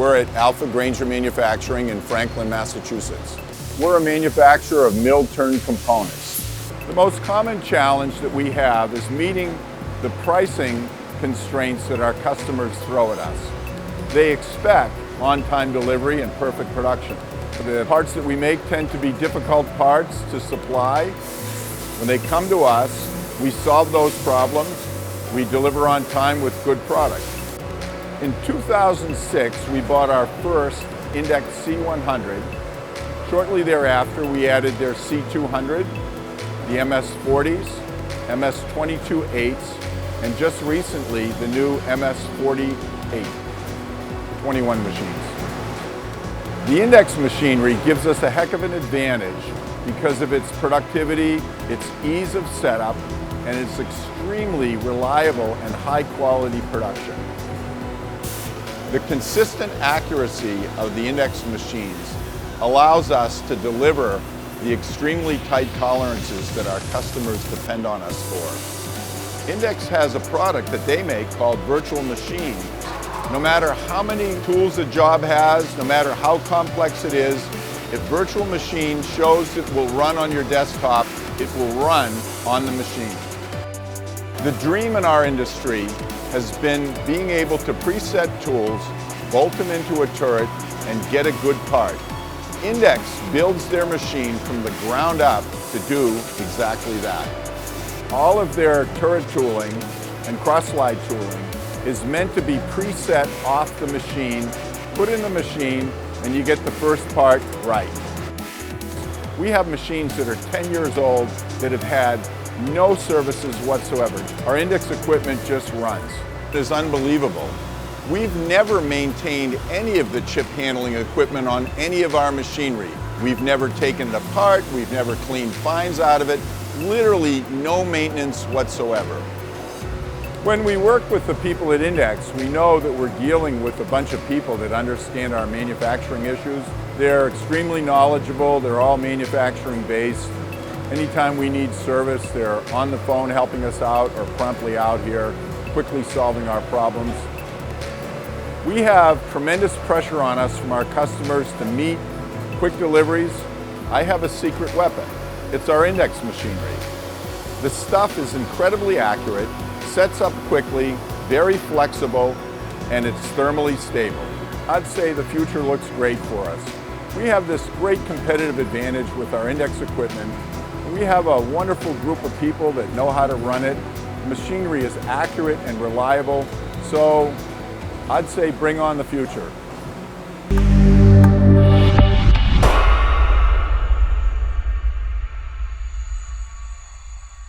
We're at Alpha Grainger Manufacturing in Franklin, Massachusetts. We're a manufacturer of mill-turn components. The most common challenge that we have is meeting the pricing constraints that our customers throw at us. They expect on-time delivery and perfect production. The parts that we make tend to be difficult parts to supply. When they come to us, we solve those problems. We deliver on time with good product. In 2006, we bought our first Index C100. Shortly thereafter, we added their C200, the MS40s, MS22-8s, and just recently, the new MS48, 21 machines. The Index machinery gives us a heck of an advantage because of its productivity, its ease of setup, and its extremely reliable and high-quality production. The consistent accuracy of the Index machines allows us to deliver the extremely tight tolerances that our customers depend on us for. Index has a product that they make called virtual machine. No matter how many tools a job has, no matter how complex it is, if virtual machine shows it will run on your desktop, it will run on the machine. The dream in our industry has been being able to preset tools, bolt them into a turret, and get a good part. Index builds their machine from the ground up to do exactly that. All of their turret tooling and cross-slide tooling is meant to be preset off the machine, put in the machine, and you get the first part right. We have machines that are 10 years old that have had no services whatsoever. Our Index equipment just runs. It's unbelievable. We've never maintained any of the chip handling equipment on any of our machinery. We've never taken it apart, we've never cleaned fines out of it, literally no maintenance whatsoever. When we work with the people at Index, we know that we're dealing with a bunch of people that understand our manufacturing issues. They're extremely knowledgeable, they're all manufacturing based. Anytime we need service, they're on the phone helping us out or promptly out here, quickly solving our problems. We have tremendous pressure on us from our customers to meet quick deliveries. I have a secret weapon. It's our Index machinery. The stuff is incredibly accurate, sets up quickly, very flexible, and it's thermally stable. I'd say the future looks great for us. We have this great competitive advantage with our Index equipment. We have a wonderful group of people that know how to run it. The machinery is accurate and reliable, so I'd say bring on the future.